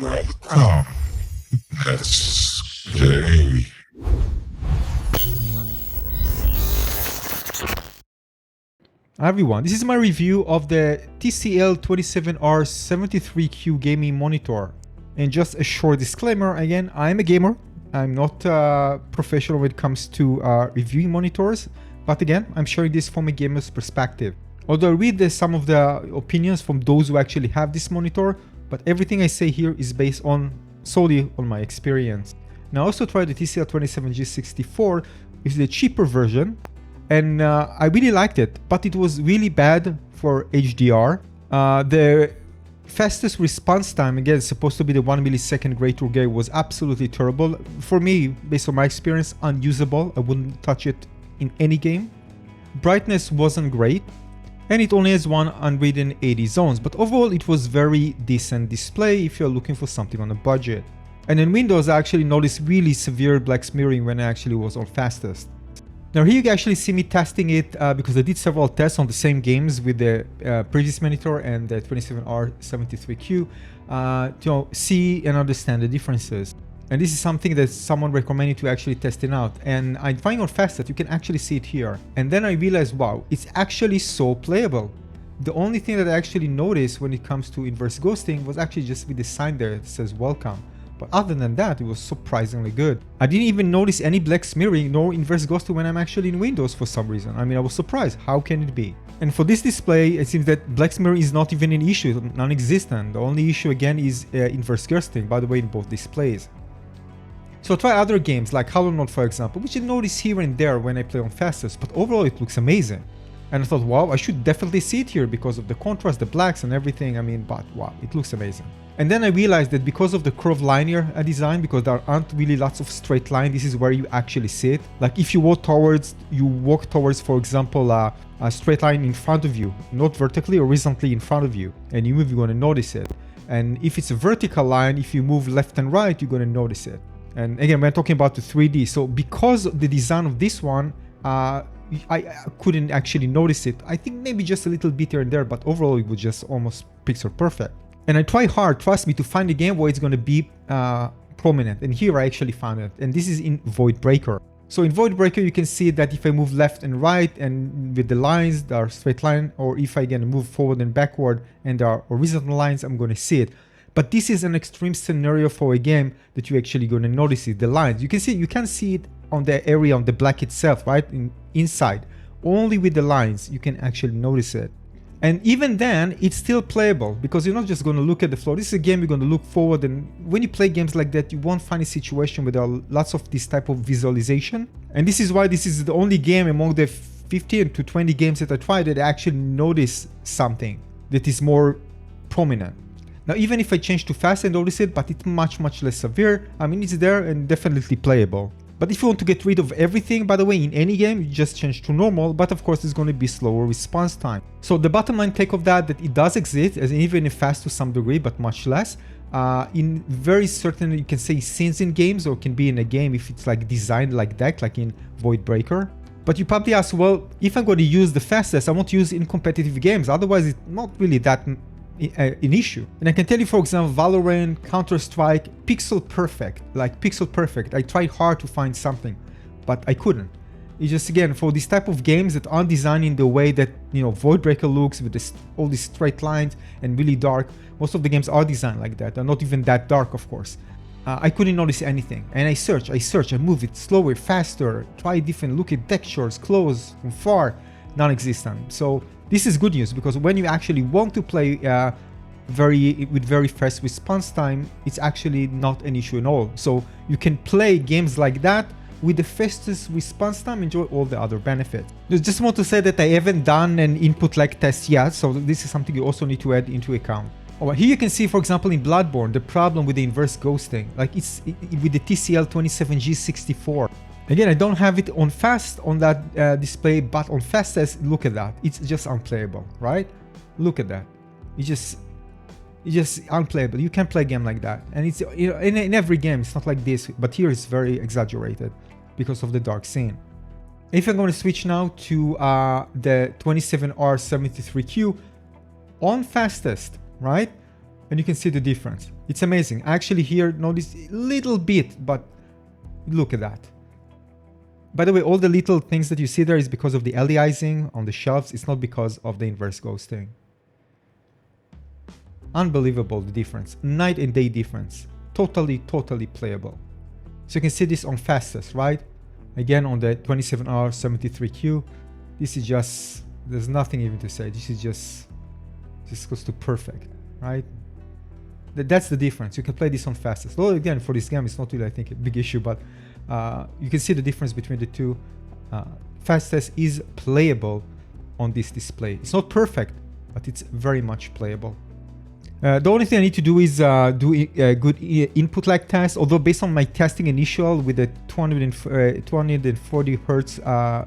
Welcome. Let's play. Hi everyone, this is my review of the TCL 27R73Q gaming monitor. And just a short disclaimer, again, I'm a gamer. I'm not professional when it comes to reviewing monitors, but again, I'm sharing this from a gamer's perspective. Although I read some of the opinions from those who actually have this monitor, but everything I say here is based solely on my experience. Now I also tried the TCL 27G64, which is the cheaper version, and I really liked it, but it was really bad for HDR. The fastest response time, again, supposed to be the 1 millisecond gray to gray, was absolutely terrible. For me, based on my experience, unusable. I wouldn't touch it in any game. Brightness wasn't great, and it only has 180 zones, but overall it was very decent display if you're looking for something on a budget. And in Windows, I actually noticed really severe black smearing when I actually was on fastest. Now here you can actually see me testing it because I did several tests on the same games with the previous monitor and the 27R73Q to see and understand the differences. And this is something that someone recommended to actually test it out. And I find on fastest you can actually see it here. And then I realized, wow, it's actually so playable. The only thing that I actually noticed when it comes to inverse ghosting was actually just with the sign there that says welcome. But other than that, it was surprisingly good. I didn't even notice any black smearing nor inverse ghosting when I'm actually in Windows for some reason. I mean, I was surprised. How can it be? And for this display, it seems that black smearing is not even an issue, non-existent. The only issue again is inverse ghosting, by the way, in both displays. So I try other games like Hollow Knight, for example, which I notice here and there when I play on fastest, but overall it looks amazing. And I thought, wow, I should definitely see it here because of the contrast, the blacks and everything. I mean, but wow, it looks amazing. And then I realized that because of the curved linear design, because there aren't really lots of straight line, this is where you actually see it. Like if you walk towards, for example, a straight line in front of you, not vertically, horizontally in front of you, and you move, you're going to notice it. And if it's a vertical line, if you move left and right, you're going to notice it. And again, we're talking about the 3D. So because of the design of this one, I couldn't actually notice it. I think maybe just a little bit here and there, but overall it was just almost pixel perfect. And I try hard, trust me, to find a game where it's going to be prominent. And here I actually found it. And this is in Void Breaker. So in Void Breaker, you can see that if I move left and right and with the lines, there are straight line, or if I again move forward and backward and there are horizontal lines, I'm going to see it. But this is an extreme scenario for a game that you're actually going to notice it, the lines. You can see it on the area on the black itself, right? Inside. Only with the lines you can actually notice it. And even then, it's still playable because you're not just going to look at the floor. This is a game you're going to look forward, and when you play games like that, you won't find a situation where there are lots of this type of visualization. And this is why this is the only game among the 15 to 20 games that I tried that I actually notice something that is more prominent. Now, even if I change to fast, I notice it, but it's much less severe. I mean, it's there and definitely playable. But if you want to get rid of everything, by the way, in any game, you just change to normal, but of course it's going to be slower response time. So the bottom line take of that it does exist, as even if fast to some degree, but much less. In very certain, you can say, scenes in games, or can be in a game if it's like designed like that, like in Void Breaker. But you probably ask, well, if I'm going to use the fastest, I want to use it in competitive games. Otherwise, it's not really that an issue. And I can tell you, for example, Valorant, Counter-Strike, pixel perfect, like pixel perfect. I tried hard to find something, but I couldn't. It's just, again, for this type of games that aren't designed in the way that, you know, Void Breaker looks with all these straight lines and really dark. Most of the games are designed like that. They're not even that dark, of course. I couldn't notice anything. And I search, I move it slower, faster, try different, look at textures, close, from far, non-existent. So this is good news, because when you actually want to play with very fast response time, it's actually not an issue at all. So you can play games like that with the fastest response time, enjoy all the other benefits. I just want to say that I haven't done an input lag test yet, so this is something you also need to add into account. Alright, here you can see, for example, in Bloodborne, the problem with the inverse ghosting, like it's with the TCL 27G64. Again, I don't have it on fast on that display, but on fastest, look at that. It's just unplayable, right? Look at that. It's just unplayable. You can't play a game like that. And it's, you know, in every game, it's not like this, but here it's very exaggerated because of the dark scene. If I'm going to switch now to the 27R73Q on fastest, right? and you can see the difference. It's amazing. Actually here, notice a little bit, but look at that. By the way, all the little things that you see there is because of the aliasing on the shelves. It's not because of the inverse ghosting. Unbelievable, the difference. Night and day difference. Totally playable. So you can see this on fastest, right? Again, on the 27R73Q. This is just, there's nothing even to say. This is just goes to perfect, right? That's the difference. You can play this on fastest. Well, again, for this game, it's not really, I think, a big issue, but you can see the difference between the two. Fastest is playable on this display. It's not perfect, but it's very much playable. The only thing I need to do is do a good input lag test, although based on my testing initial with the 240 Hertz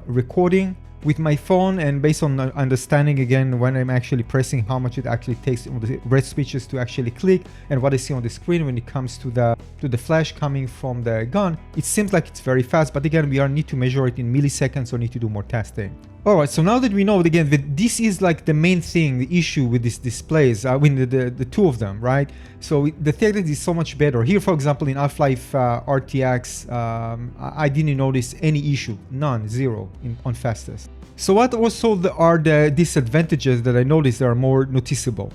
recording with my phone, and based on understanding again when I'm actually pressing how much it actually takes on the red switches to actually click, and what I see on the screen when it comes to the flash coming from the gun, it seems like it's very fast, but again we need to measure it in milliseconds or need to do more testing. Alright, so now that we know again that this is like the main thing, the issue with these displays, I mean the two of them, right? So the thing that is so much better. Here, for example, in Half-Life RTX, I didn't notice any issue, none, zero on fastest. So what also are the disadvantages that I noticed that are more noticeable?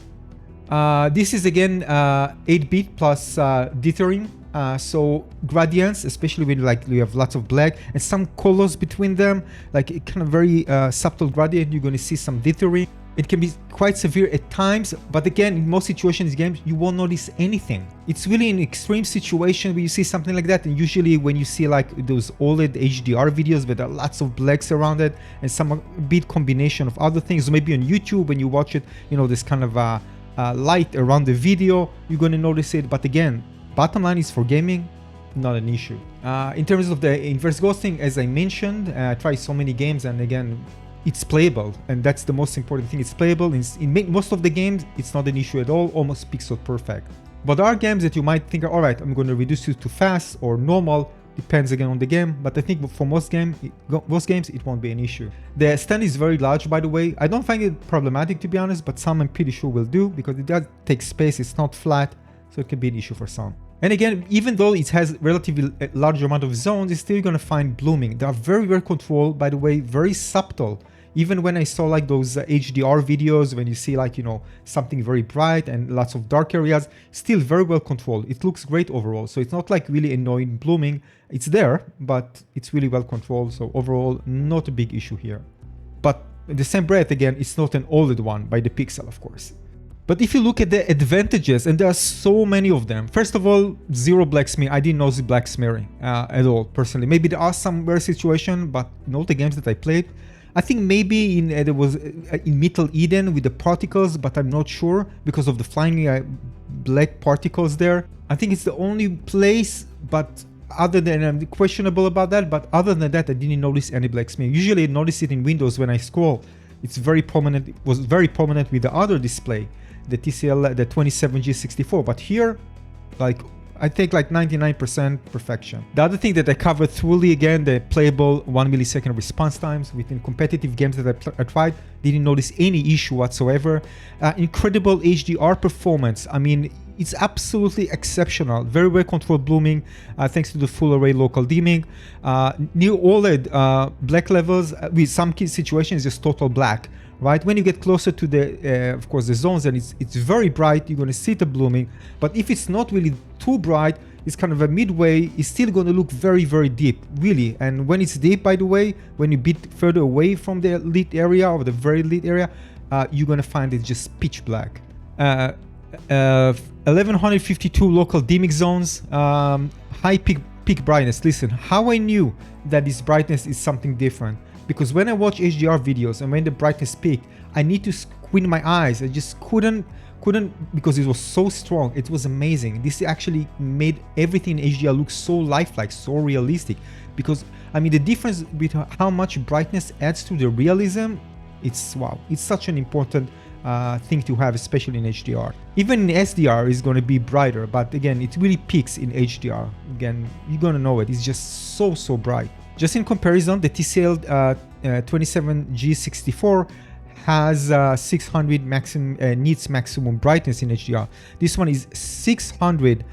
This is again 8-bit plus dithering. So gradients, especially when you have lots of black and some colors between them, like a kind of very subtle gradient, you're going to see some dithering. It can be quite severe at times, but again, in most situations, games, you won't notice anything. It's really an extreme situation where you see something like that, and usually when you see like those OLED HDR videos where there are lots of blacks around it and some bit combination of other things, maybe on YouTube when you watch it, you know, this kind of light around the video, you're going to notice it. But again, bottom line is for gaming, not an issue. In terms of the inverse ghosting, as I mentioned, I tried so many games, and again, it's playable, and that's the most important thing. It's playable. In most of the games, it's not an issue at all, almost pixel perfect. But there are games that you might think, all right, I'm going to reduce it to fast or normal. Depends again on the game, but I think for most games, it won't be an issue. The stand is very large, by the way. I don't find it problematic, to be honest, but some I'm pretty sure will do, because it does take space. It's not flat, so it can be an issue for some. And again, even though it has relatively a large amount of zones, it's still going to find blooming. They are very well controlled, by the way, very subtle. Even when I saw like those HDR videos, when you see like, you know, something very bright and lots of dark areas, still very well controlled. It looks great overall. So it's not like really annoying blooming. It's there, but it's really well controlled. So overall, not a big issue here. But in the same breath, again, it's not an OLED one by the pixel, of course. But if you look at the advantages, and there are so many of them. First of all, zero black smear. I didn't know the black smearing at all, personally. Maybe there are some rare situations, but in all the games that I played, I think maybe there was in Middle Eden with the particles, but I'm not sure because of the flying black particles there. I think it's the only place, but other than I'm questionable about that. But other than that, I didn't notice any black smear. Usually I notice it in Windows when I scroll. It's very prominent. It was very prominent with the other display, the TCL, the 27G64. But here, like, I think like 99% perfection. The other thing that I covered thoroughly, again, the playable 1 millisecond response times within competitive games that I tried, didn't notice any issue whatsoever. Incredible HDR performance. I mean, it's absolutely exceptional. Very well controlled blooming, thanks to the full array local dimming. Near OLED black levels, with some key situations, just total black. Right, when you get closer to the, of course, the zones, and it's very bright, you're going to see the blooming. But if it's not really too bright, it's kind of a midway, it's still going to look very, very deep, really. And when it's deep, by the way, when you bit further away from the lit area or the very lit area, you're going to find it just pitch black. 1152 local dimming zones, high peak brightness. Listen, how I knew that this brightness is something different. Because when I watch HDR videos and when the brightness peaked, I need to squint my eyes. I just couldn't because it was so strong. It was amazing. This actually made everything in HDR look so lifelike, so realistic. Because, I mean, the difference between how much brightness adds to the realism, it's wow. It's such an important thing to have, especially in HDR. Even in SDR is going to be brighter, but again, it really peaks in HDR. Again, you're going to know it. It's just so bright. Just in comparison, the TCL 27G64 has 600 maximum nits maximum brightness in HDR. This one is 600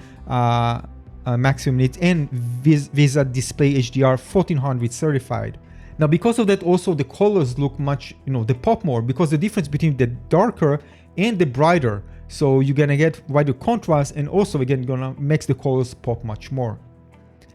maximum nits, and VISA display HDR 1400 certified. Now, because of that, also the colors look much, they pop more, because the difference between the darker and the brighter. So you're gonna get wider contrast, and also again gonna makes the colors pop much more.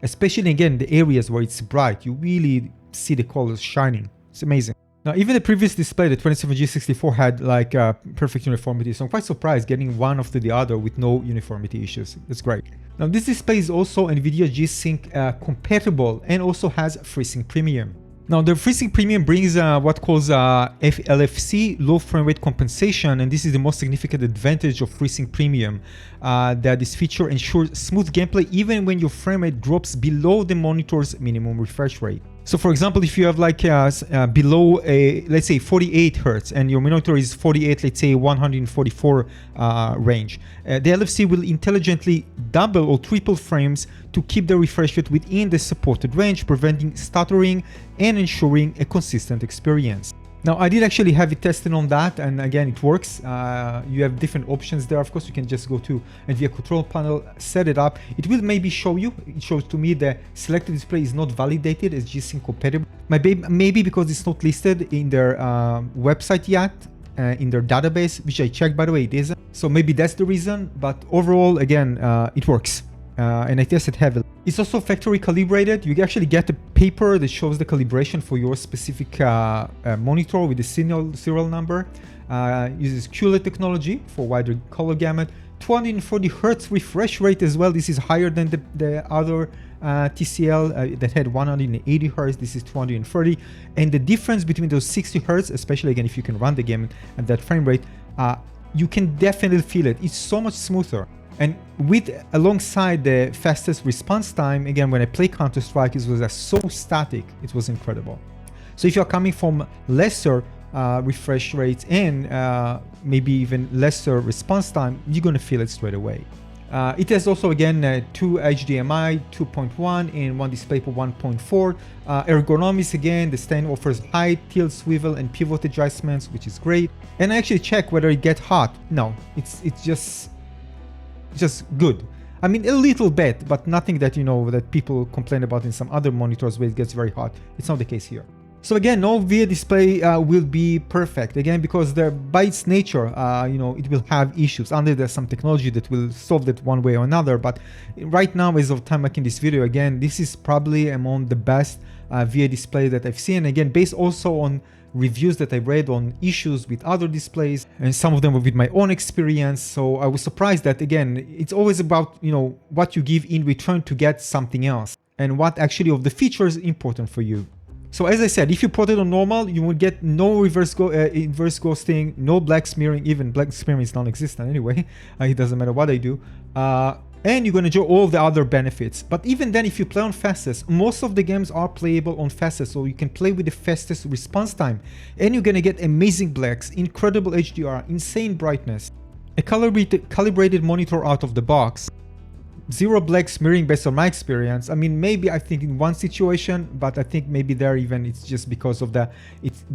Especially again the areas where it's bright, you really see the colors shining. It's amazing. Now, even the previous display, the 27G64, had like perfect uniformity. So I'm quite surprised getting one after the other with no uniformity issues. That's great. Now, this display is also NVIDIA G-Sync compatible and also has FreeSync Premium. Now, the FreeSync Premium brings what calls LFC, low frame rate compensation, and this is the most significant advantage of FreeSync Premium, that this feature ensures smooth gameplay even when your frame rate drops below the monitor's minimum refresh rate. So for example, if you have like below let's say 48 Hertz and your monitor is 48, let's say 144 range, the LFC will intelligently double or triple frames to keep the refresh rate within the supported range, preventing stuttering and ensuring a consistent experience. Now, I did actually have it tested on that, and again, it works. You have different options there. Of course, you can just go to NVIDIA control panel, set it up. It will maybe show you. It shows to me the selected display is not validated as G-Sync compatible. Maybe because it's not listed in their website yet, in their database, which I checked, by the way, it isn't. So maybe that's the reason, but overall, again, it works. And I tested heavily. It's also factory calibrated. You actually get a paper that shows the calibration for your specific monitor with the serial number. Uses QLED technology for wider color gamut. 240 Hertz refresh rate as well. This is higher than the other TCL that had 180 Hertz. This is 230. And the difference between those 60 Hertz, especially again if you can run the game at that frame rate, you can definitely feel it. It's so much smoother. And alongside the fastest response time, again, when I play Counter-Strike, it was so static, it was incredible. So if you're coming from lesser refresh rates and maybe even lesser response time, you're gonna feel it straight away. It has also, again, 2 HDMI 2.1 and 1 DisplayPort 1.4. Ergonomics, again, the stand offers height, tilt, swivel, and pivot adjustments, which is great. And I actually check whether it gets hot. No, it's just good. I mean, a little bit, but nothing that, that people complain about in some other monitors where it gets very hot. It's not the case here. So again, no VIA display will be perfect, again, because by its nature, it will have issues. Unless there's some technology that will solve that one way or another. But right now, as of time making this video, again, this is probably among the best VIA display that I've seen. Again, based also on reviews that I read on issues with other displays, and some of them were with my own experience. So I was surprised that, again, it's always about, what you give in return to get something else, and what actually of the features is important for you. So as I said, if you put it on normal, you will get no inverse ghosting, no black smearing. Even black smearing is non-existent anyway. It doesn't matter what I do. And you're going to enjoy all the other benefits. But even then, if you play on fastest, most of the games are playable on fastest, so you can play with the fastest response time. And you're going to get amazing blacks, incredible HDR, insane brightness, a calibrated monitor out of the box, zero black smearing based on my experience. I mean, maybe I think in one situation, but I think maybe there even it's just because of the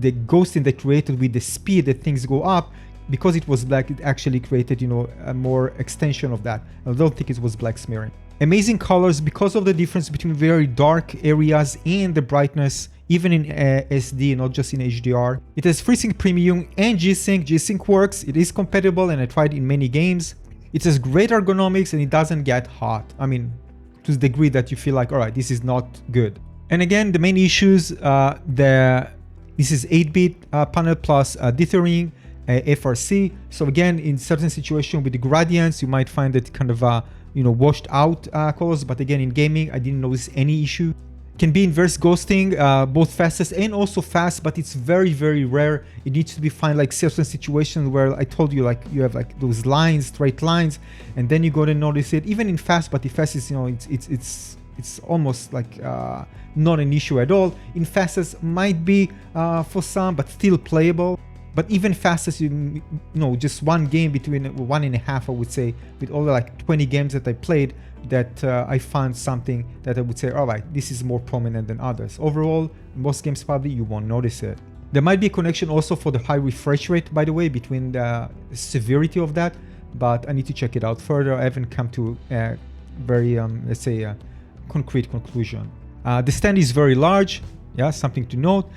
ghosting that created with the speed that things go up. Because it was black, it actually created, a more extension of that. I don't think it was black smearing. Amazing colors because of the difference between very dark areas and the brightness, even in SD, not just in HDR. It has FreeSync Premium and G-Sync. G-Sync works, it is compatible, and I tried in many games. It has great ergonomics and it doesn't get hot. I mean, to the degree that you feel like, all right, this is not good. And again, the main issues, this is 8-bit panel plus dithering, FRC. So again, in certain situations with the gradients, you might find that kind of washed out colors. But again, in gaming, I didn't notice any issue. Can be inverse ghosting, both fastest and also fast, but it's very, very rare. It needs to be found like certain situations where I told you, like you have like those lines, straight lines, and then you go to notice it. Even in fast, but the fast is, it's almost like not an issue at all. In fastest might be for some, but still playable. But even fastest, just one game between 1.5, I would say, with all the like 20 games that I played, that I found something that I would say, all right, this is more prominent than others. Overall, most games probably you won't notice it. There might be a connection also for the high refresh rate, by the way, between the severity of that, but I need to check it out further. I haven't come to a very, let's say, a concrete conclusion. The stand is very large, yeah, something to note.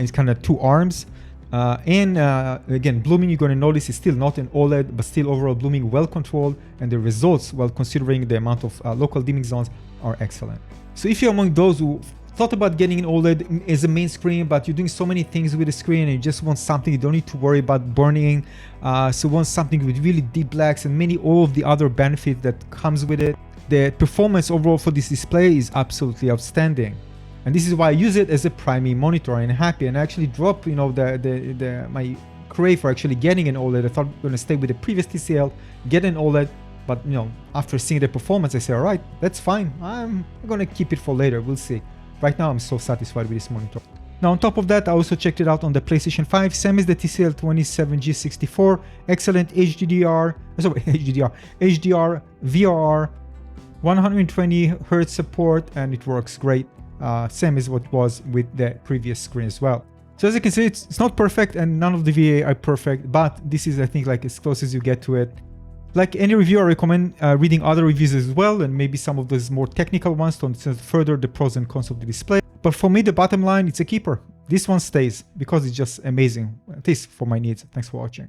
It's kind of 2 arms. Again, blooming, you're going to notice, is still not an OLED, but still overall blooming well controlled, and the results, while considering the amount of local dimming zones, are excellent. So if you're among those who thought about getting an OLED as a main screen, but you're doing so many things with the screen and you just want something you don't need to worry about burning, so want something with really deep blacks and all of the other benefits that comes with it, the performance overall for this display is absolutely outstanding. And this is why I use it as a primary monitor, and happy, and I actually dropped, you know, my crave for actually getting an OLED. I thought I'm going to stay with the previous TCL, get an OLED, but you know, after seeing the performance, I say, all right, that's fine. I'm going to keep it for later. We'll see. Right now, I'm so satisfied with this monitor. Now, on top of that, I also checked it out on the PlayStation 5, same as the TCL 27G64, excellent HDR, VRR, 120 Hz support, and it works great. Same as what was with the previous screen as well. So as you can see, it's not perfect, and none of the VA are perfect, but this is, I think, like as close as you get to it. Like any review, I recommend reading other reviews as well, and maybe some of those more technical ones to understand further the pros and cons of the display. But for me, the bottom line, it's a keeper. This one stays because it's just amazing, at least for my needs. Thanks for watching.